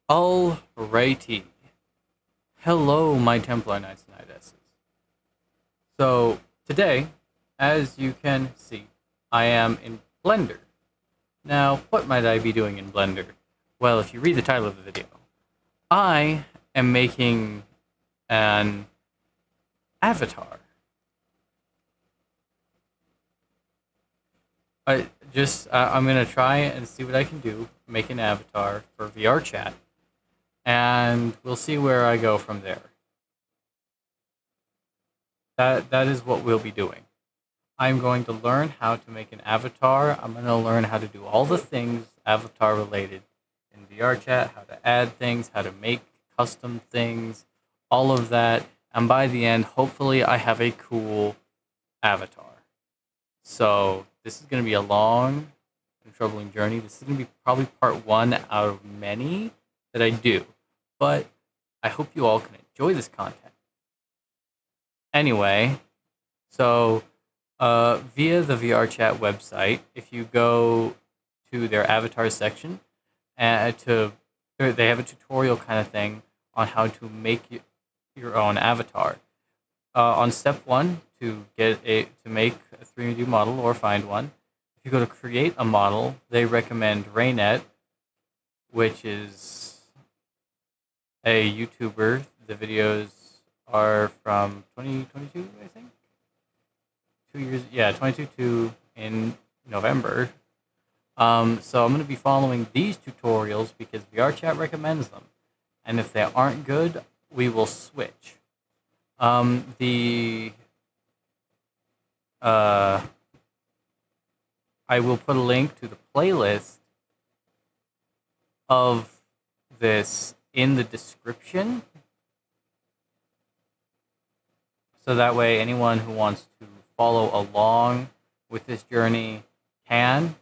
Alrighty. Hello, my Templar Knights and Knightesses. So, today, as you can see, I am in Blender. Now, what might I be doing in Blender? Well, if you read the title of the video, I am making an avatar. I'm gonna try and see what I can do, make an avatar for VRChat, and we'll see where I go from there. That is what we'll be doing. I'm going to learn how to make an avatar. I'm going to learn how to do all the things avatar related in VRChat, how to add things, how to make custom things, all of that. And by the end, hopefully, I have a cool avatar. So this is going to be a long and troubling journey. This is going to be probably part one out of many that I do. But I hope you all can enjoy this content. Anyway, so via the VRChat website, if you go to their avatar section, they have a tutorial kind of thing on how to make your own avatar. On step one, to make a 3D model or find one, if you go to create a model, they recommend Raynet, which is a YouTuber. The videos are from 2022, I think. 2 years, yeah, 22 in November. So I'm going to be following these tutorials because VRChat recommends them. And if they aren't good, we will switch. The I will put a link to the playlist of this in the description. So that way anyone who wants to follow along with this journey can.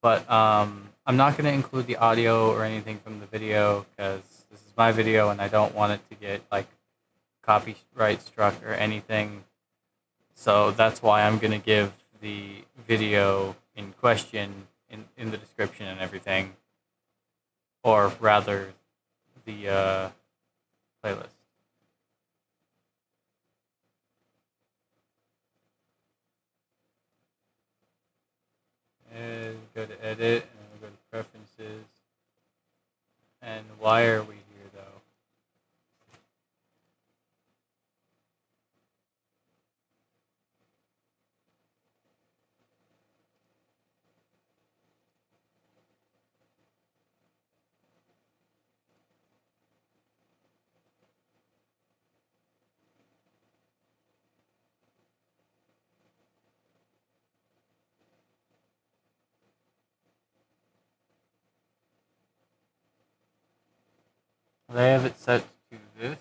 But I'm not going to include the audio or anything from the video because this is my video and I don't want it to get like copyright struck or anything. So that's why I'm going to give the video in question in the description and everything. Or rather, the playlist. And go to edit, and then we go to preferences. And why are we here though? They have it set to this.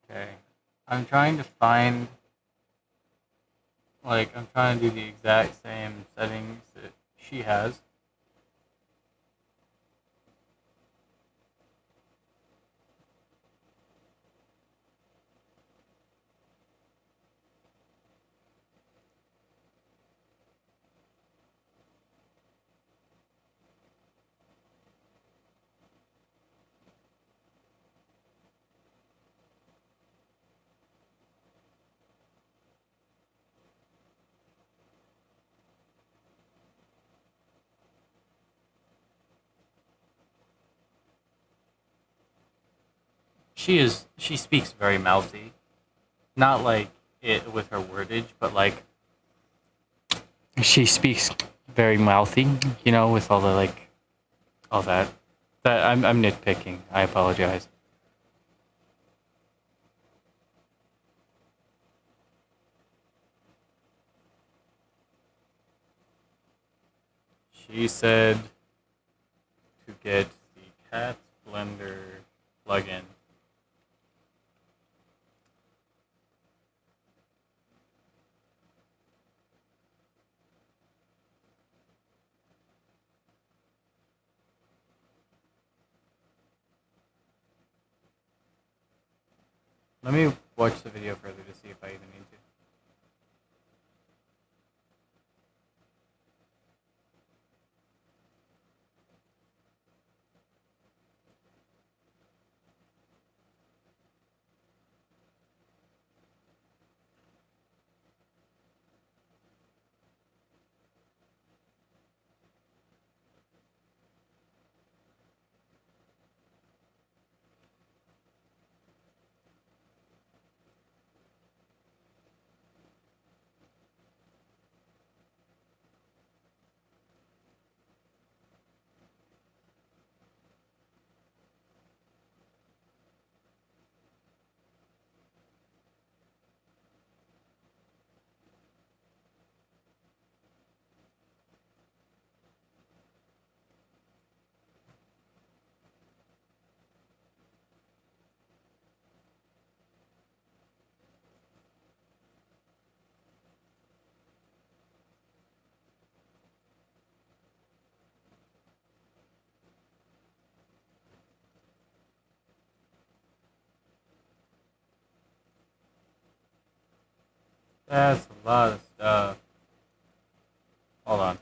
Okay. I'm trying to find, I'm trying to do the exact same settings that she has. She speaks very mouthy. Not like it with her wordage, but like she speaks very mouthy, with all the all that. That I'm nitpicking. I apologize. She said to get the cat blender plugin. Let me watch the video further to see if I even need to. That's a lot of stuff. Hold on.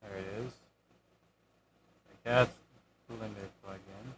There it is. The cat's pulling their plug in.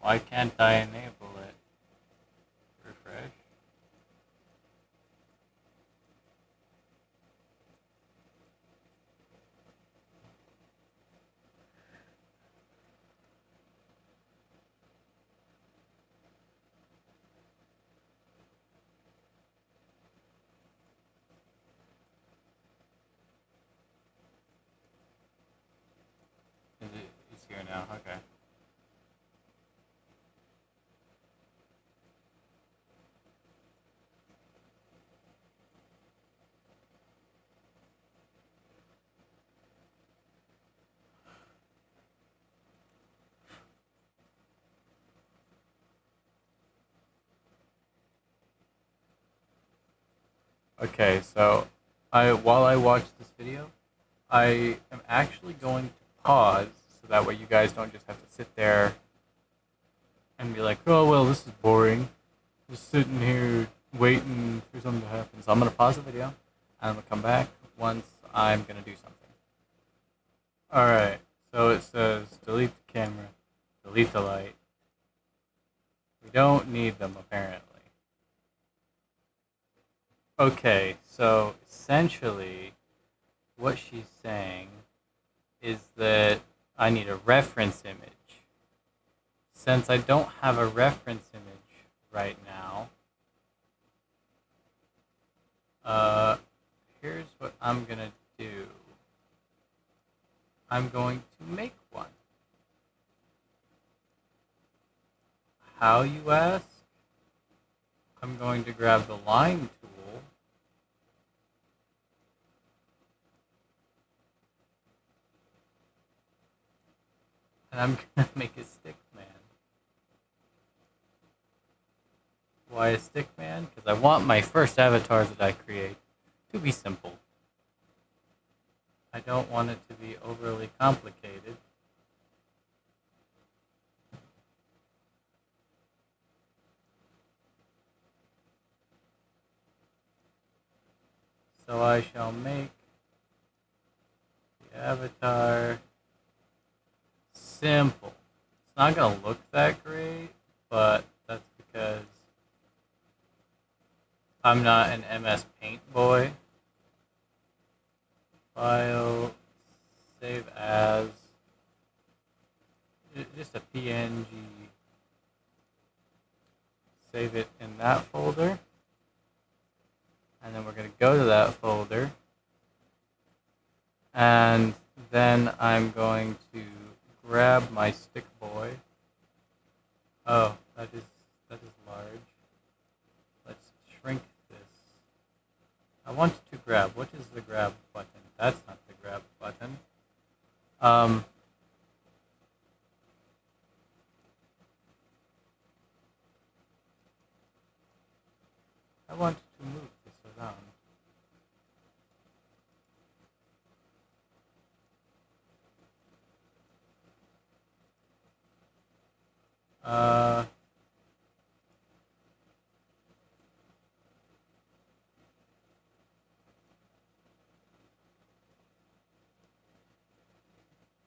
Why can't I enable it? Refresh. It's here now. Okay. Okay, so while I watch this video, I am actually going to pause so that way you guys don't just have to sit there and be like, oh well, this is boring. Just sitting here waiting for something to happen. So I'm gonna pause the video and I'm gonna come back once I'm gonna do something. Alright, so it says delete the camera, delete the light. We don't need them apparently. Okay, so essentially what she's saying is that I need a reference image. Since I don't have a reference image right now, here's what I'm gonna do. I'm going to make one. How, you ask? I'm going to grab the line tool and I'm gonna make a stick man. Why a stick man? Because I want my first avatars that I create to be simple. I don't want it to be overly complicated. So I shall make the avatar simple. It's not gonna look that great, but that's because I'm not an MS Paint boy. File, save as, just a PNG. Save it in that folder. And then we're going to go to that folder. And then I'm going to grab my stick boy. Oh, that is large. Let's shrink this. I want to grab. What is the grab button? That's not the grab button. I want to move this around.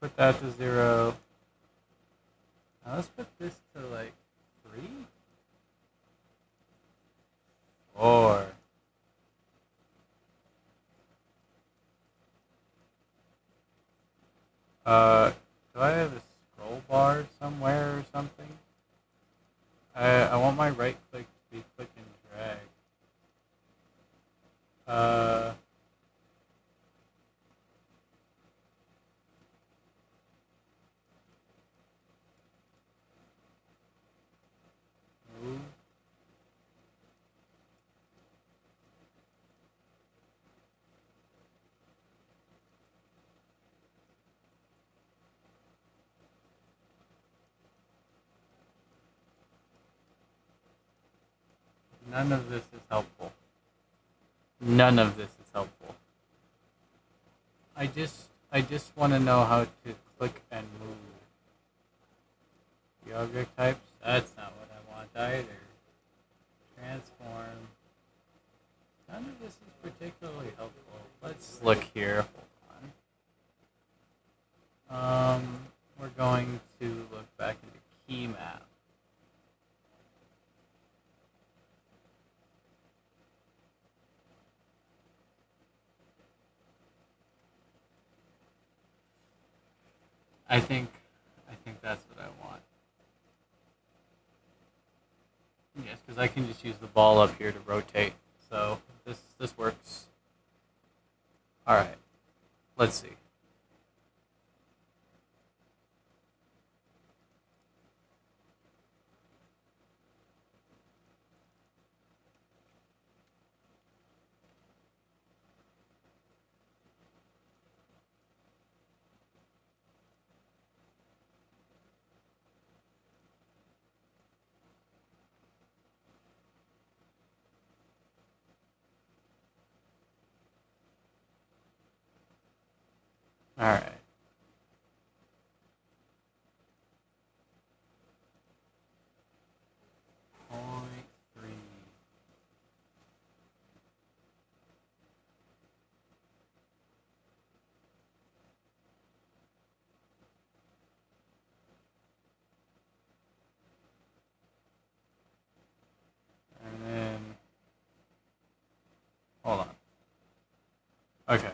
Put that to 0. Now let's put this to like 3? 4. Do I have a scroll bar somewhere or something? I want my right click to be click and drag. Move. None of this is helpful. None of this is helpful. I just want to know how to click and move. The object types, that's not what I want either. Transform. None of this is particularly helpful. Let's look here. Hold on. We're going to look back into key map. I think that's what I want. Yes, because I can just use the ball up here to rotate. So this works. All right. Let's see. All right. Point 3. And then hold on. Okay.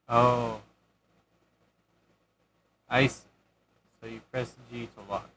Oh, I see. So you press G to lock.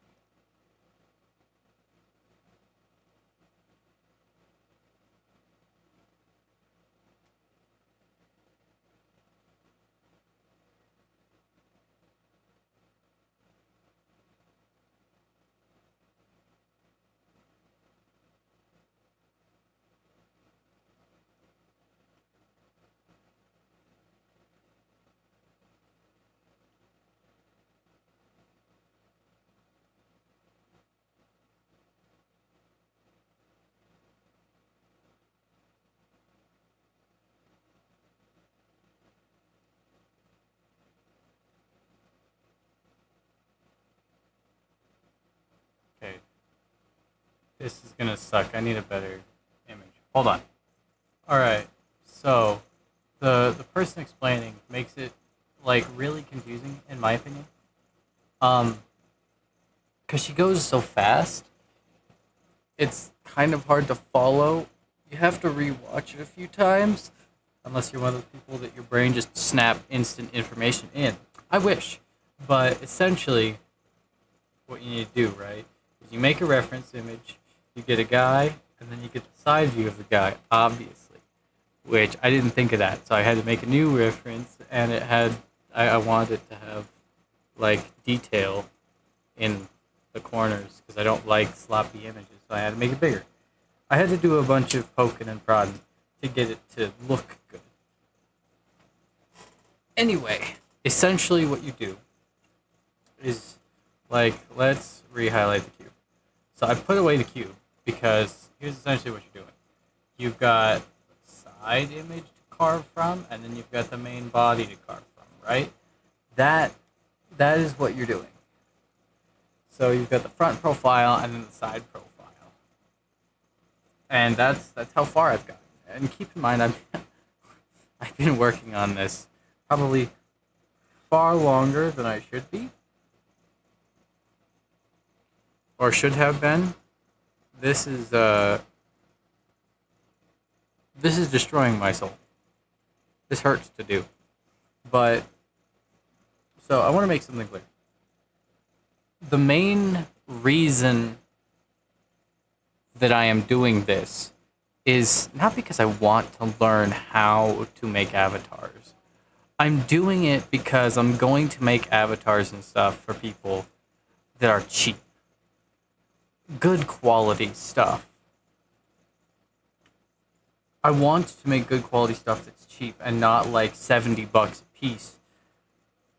This is gonna suck. I need a better image. Hold on. Alright, so the person explaining makes it like really confusing in my opinion. Cause she goes so fast, it's kind of hard to follow. You have to rewatch it a few times, unless you're one of those people that your brain just snap instant information in. I wish, but essentially, what you need to do, right, is you make a reference image, you get a guy, and then you get the side view of the guy, obviously, which I didn't think of that, so I had to make a new reference, and it had, I wanted it to have, like, detail in the corners, because I don't like sloppy images, so I had to make it bigger. I had to do a bunch of poking and prodding to get it to look good. Anyway, essentially what you do is, like, let's re-highlight the cube. So I put away the cube because here's essentially what you're doing. You've got side image to carve from, and then you've got the main body to carve from, right? That is what you're doing. So you've got the front profile and then the side profile. And that's how far I've gotten. And keep in mind, I've been working on this probably far longer than I should be. Or should have been. This is destroying my soul. This hurts to do. But so I want to make something clear. The main reason that I am doing this is not because I want to learn how to make avatars. I'm doing it because I'm going to make avatars and stuff for people that are cheap. Good quality stuff. I want to make good quality stuff that's cheap and not like $70 a piece.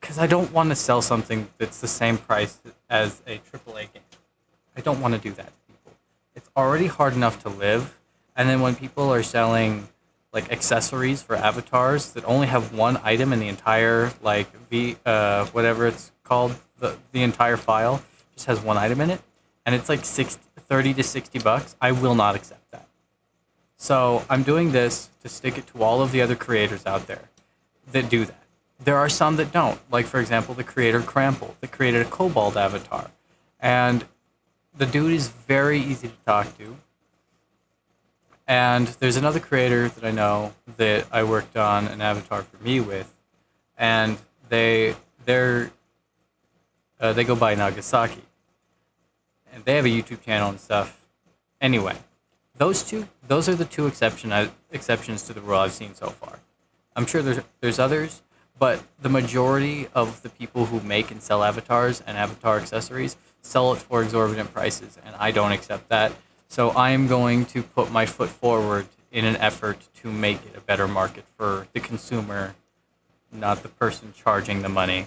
Because I don't want to sell something that's the same price as a AAA game. I don't want to do that to people. It's already hard enough to live, and then when people are selling like accessories for avatars that only have one item in the entire like whatever it's called, the entire file just has one item in it, and it's like $30 to $60, I will not accept that. So I'm doing this to stick it to all of the other creators out there that do that. There are some that don't. Like, for example, the creator Crample that created a Kobold avatar. And the dude is very easy to talk to. And there's another creator that I know that I worked on an avatar for me with. And they go by Nagasaki. And they have a YouTube channel and stuff. Anyway, those are the two exceptions to the rule I've seen so far. I'm sure there's others, but the majority of the people who make and sell avatars and avatar accessories sell it for exorbitant prices, and I don't accept that. So I am going to put my foot forward in an effort to make it a better market for the consumer, not the person charging the money.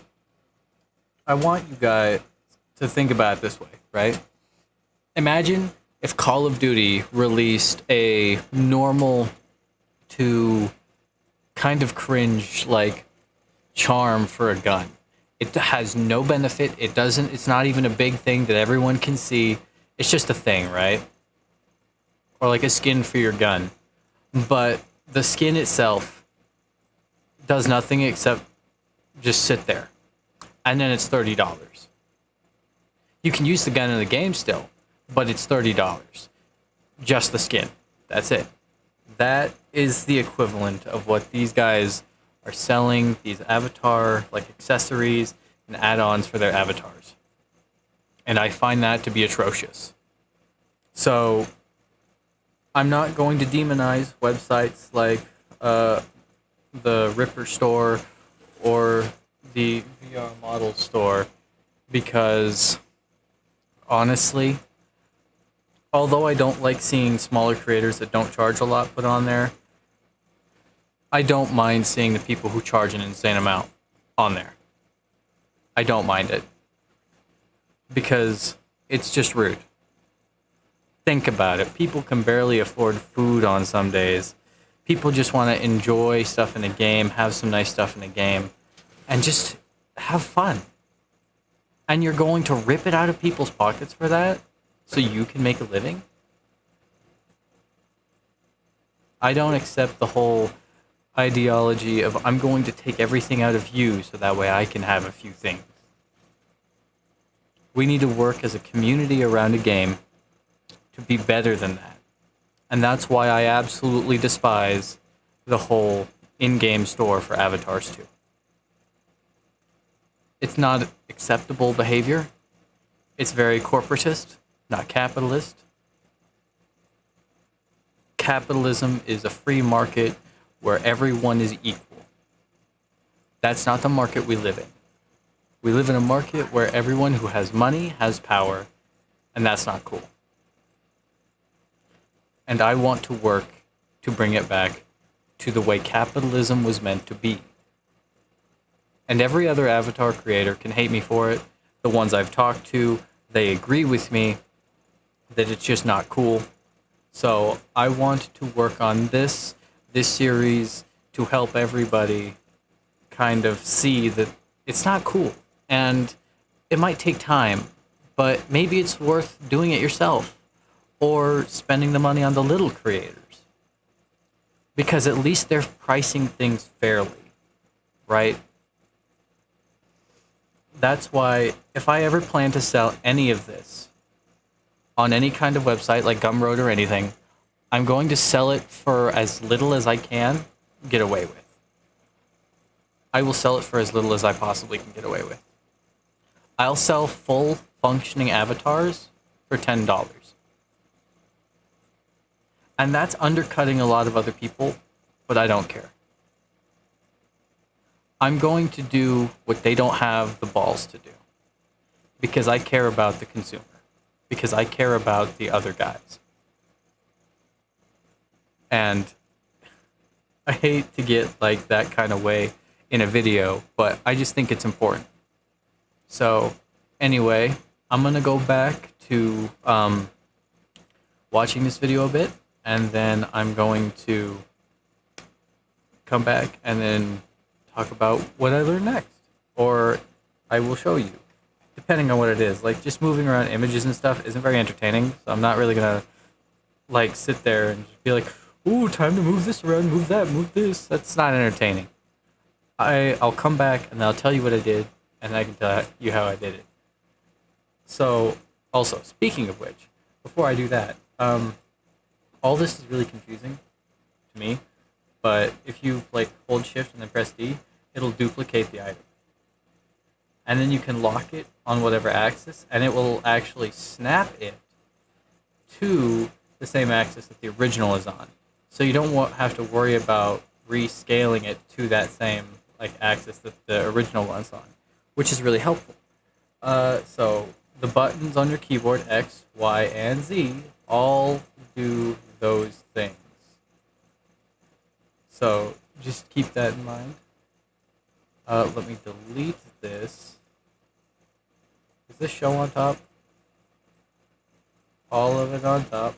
I want you guys to think about it this way, right? Imagine if Call of Duty released a normal to kind of cringe like charm for a gun. It has no benefit. It's not even a big thing that everyone can see. It's just a thing, right? Or like a skin for your gun. But the skin itself does nothing except just sit there. And then it's $30. You can use the gun in the game still, but it's $30. Just the skin. That's it. That is the equivalent of what these guys are selling, these avatar like accessories and add-ons for their avatars. And I find that to be atrocious. So I'm not going to demonize websites like the Ripper store or the VR model store because honestly, although I don't like seeing smaller creators that don't charge a lot put on there, I don't mind seeing the people who charge an insane amount on there. I don't mind it. Because it's just rude. Think about it. People can barely afford food on some days. People just want to enjoy stuff in a game, have some nice stuff in a game, and just have fun. And you're going to rip it out of people's pockets for that so you can make a living? I don't accept the whole ideology of I'm going to take everything out of you so that way I can have a few things. We need to work as a community around a game to be better than that. And that's why I absolutely despise the whole in-game store for avatars too. It's not acceptable behavior. It's very corporatist, not capitalist. Capitalism is a free market where everyone is equal. That's not the market we live in. We live in a market where everyone who has money has power, and that's not cool. And I want to work to bring it back to the way capitalism was meant to be. And every other avatar creator can hate me for it. The ones I've talked to, they agree with me that it's just not cool. So I want to work on this series to help everybody kind of see that it's not cool. And it might take time, but maybe it's worth doing it yourself or spending the money on the little creators. Because at least they're pricing things fairly, right? That's why if I ever plan to sell any of this on any kind of website like Gumroad or anything, I'm going to sell it for as little as I can get away with. I will sell it for as little as I possibly can get away with. I'll sell full functioning avatars for $10. And that's undercutting a lot of other people, but I don't care. I'm going to do what they don't have the balls to do. Because I care about the consumer. Because I care about the other guys. And I hate to get like that kind of way in a video, but I just think it's important. So anyway, I'm going to go back to watching this video a bit, and then I'm going to come back and then talk about what I learned next. Or I will show you, depending on what it is. Like, just moving around images and stuff isn't very entertaining, so I'm not really going to like sit there and just be like, ooh, time to move this around, move that, move this. That's not entertaining. I'll come back and I'll tell you what I did, and I can tell you how I did it. So, also, speaking of which, before I do that, all this is really confusing to me, but if you like hold shift and then press D, it'll duplicate the item. And then you can lock it on whatever axis, and it will actually snap it to the same axis that the original is on. So you don't have to worry about rescaling it to that same like axis that the original one's on, which is really helpful. So the buttons on your keyboard, X, Y, and Z, all do those things. So just keep that in mind. Let me delete this. Is this show on top? All of it on top.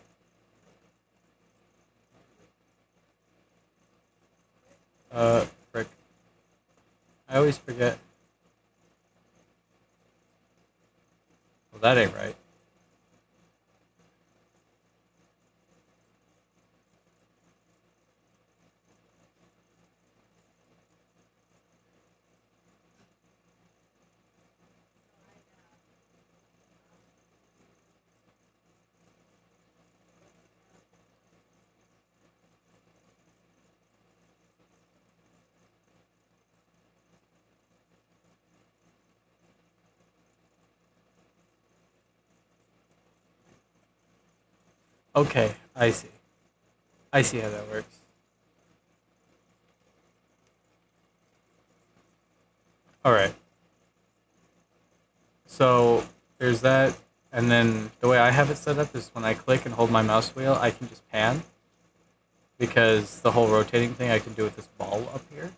Frick. I always forget. Well, that ain't right. Okay, I see. I see how that works. Alright. So, there's that, and then the way I have it set up is when I click and hold my mouse wheel, I can just pan. Because the whole rotating thing I can do with this ball up here.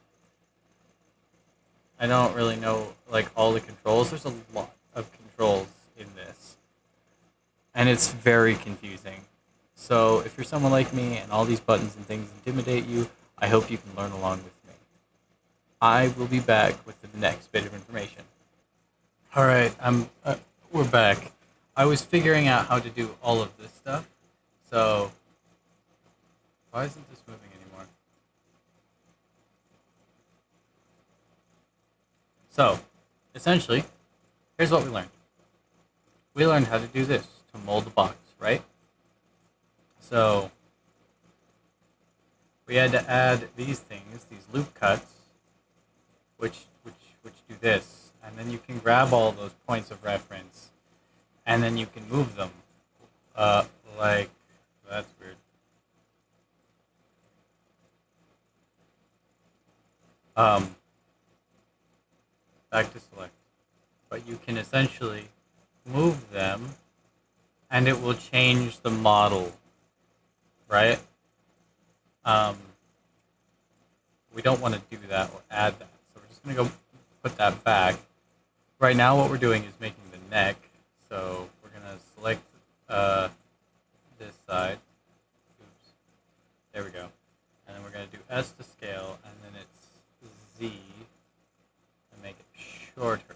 I don't really know, like, all the controls. There's a lot of controls in this. And it's very confusing. So if you're someone like me and all these buttons and things intimidate you, I hope you can learn along with me. I will be back with the next bit of information. Alright, we're back. I was figuring out how to do all of this stuff. So, if Why isn't this moving anymore? So, essentially, here's what we learned. We learned how to do this, to mold the box, right? So, we had to add these things, these loop cuts, which do this. And then you can grab all those points of reference, and then you can move them. Like, that's weird. Back to select. But you can essentially move them, and it will change the model, right? Um, we don't want to do that or add that. So we're just going to go put that back. Right now what we're doing is making the neck. So we're going to select this side. Oops. There we go. And then we're going to do S to scale, and then it's Z and make it shorter.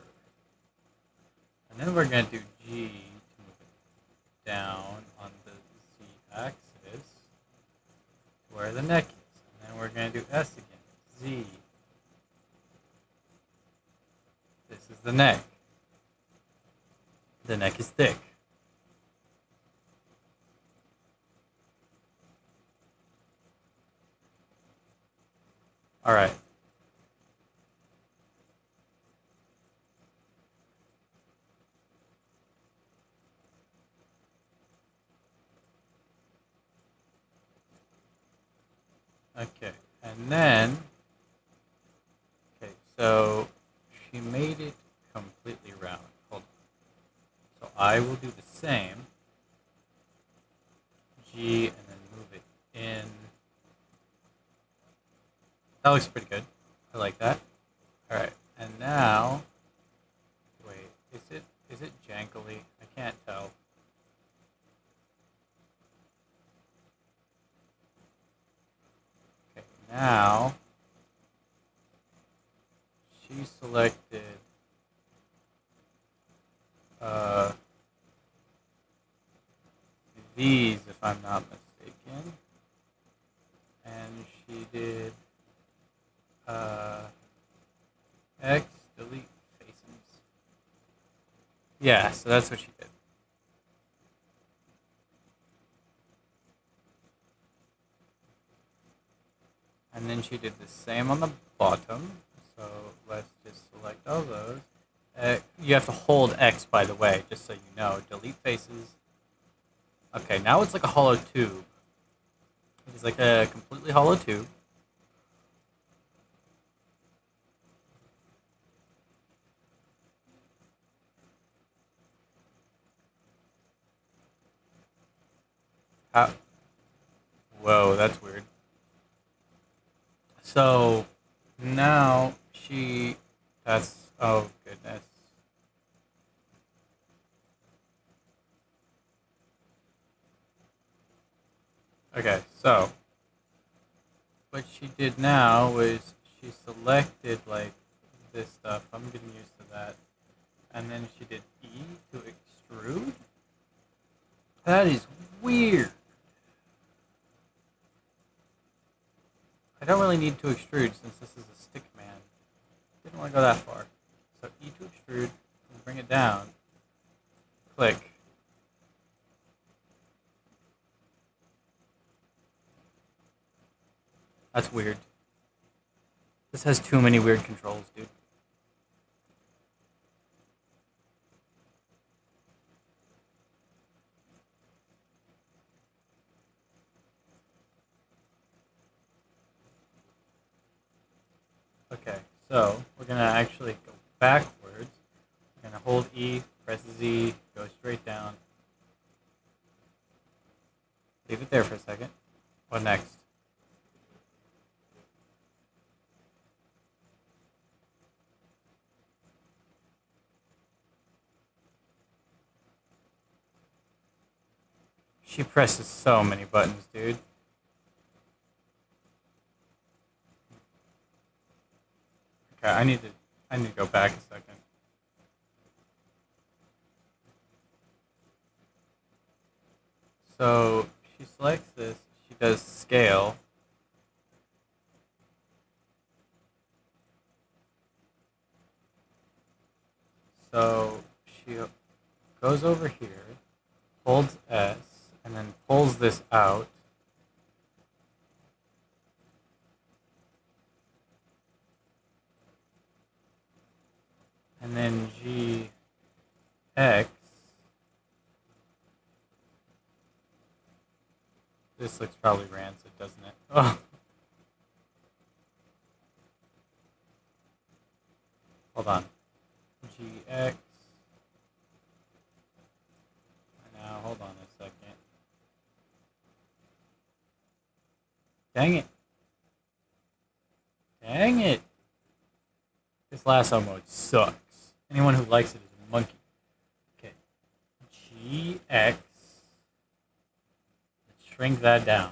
And then we're going to do G to move it down on the Z axis where the neck is. And then we're going to do S again. Z. This is the neck. The neck is thick. All right. Okay. And then, okay, so she made it completely round. Hold on. So I will do the same. G and then move it in. That looks pretty good. I like that. All right. And now, wait, is it jankily? I can't tell. Okay. Now she selected these, if I'm not mistaken, and she did X delete faces. Yeah, so that's what she did. And then she did the same on the bottom. So let's just select all those. You have to hold X, by the way, just so you know. Delete faces. Okay, now it's like a hollow tube. It's like a completely hollow tube. How? Whoa, that's weird. So now that's, oh goodness. Okay, so what she did now was she selected like this stuff. I'm getting used to that. And then she did E to extrude. That is weird. I don't really need to extrude since this is a stick man. Didn't want to go that far. So E to extrude, bring it down. Click. That's weird. This has too many weird controls, dude. Okay, so we're gonna actually go backwards. We're gonna hold E, press Z, go straight down. Leave it there for a second. What next? She presses so many buttons, dude. Okay, I need to go back a second. So she selects this, she does scale, goes over here, holds S, and then pulls this out. And then GX. This looks probably rancid, doesn't it? Oh. Hold on. GX. Now, hold on a second. Dang it. Dang it. This lasso mode sucks. Anyone who likes it is a monkey. Okay. GX. Let's shrink that down.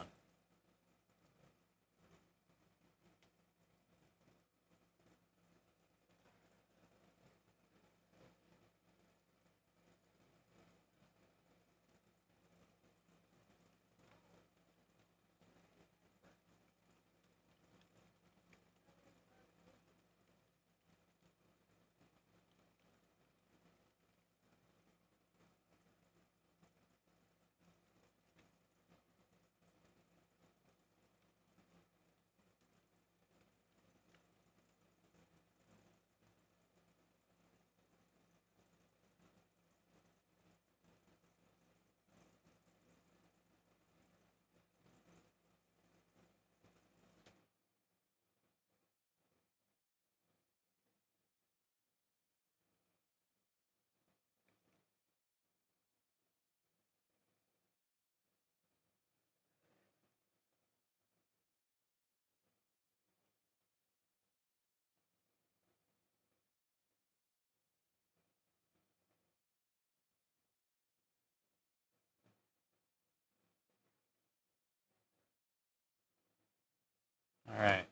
Alright.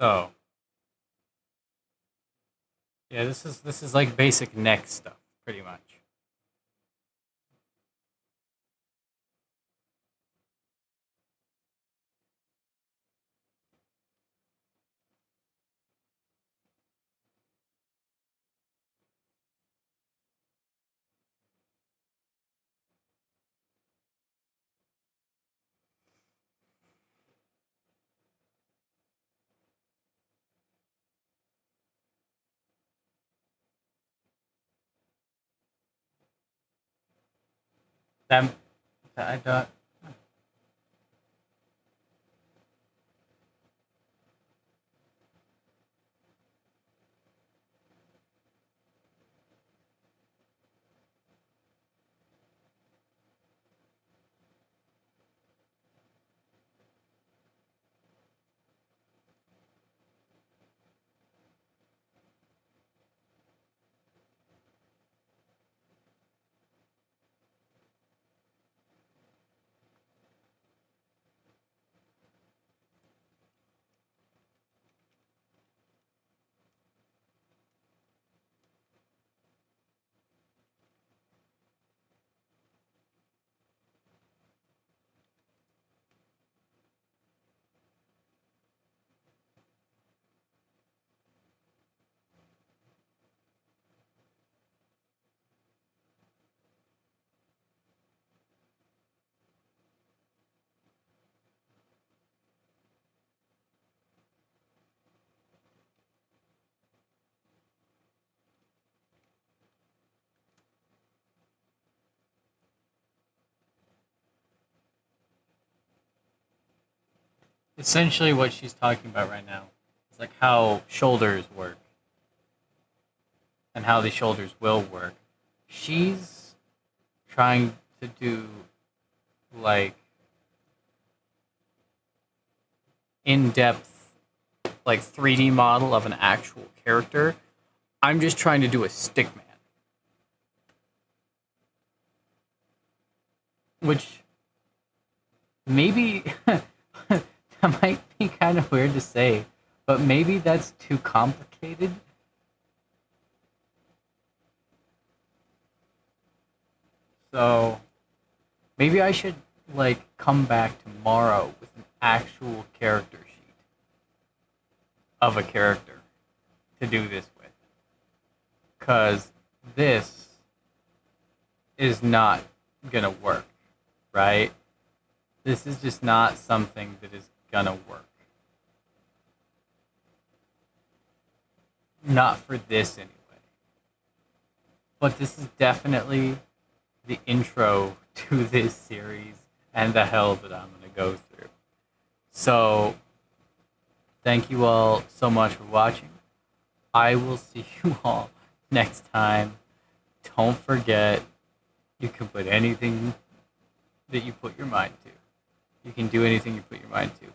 So. Yeah, this is like basic neck stuff, pretty much. That I don't. Essentially, what she's talking about right now is like how shoulders work and how the shoulders will work. She's trying to do like in-depth, like 3D model of an actual character. I'm just trying to do a stickman, which maybe that might be kind of weird to say, but maybe that's too complicated. So maybe I should like come back tomorrow with an actual character sheet of a character to do this with. Cause this is not gonna work, right? This is just not something that is gonna work. Not for this anyway. But this is definitely the intro to this series and the hell that I'm gonna go through. So, thank you all so much for watching. I will see you all next time. Don't forget, you can put anything that you put your mind to. You can do anything you put your mind to.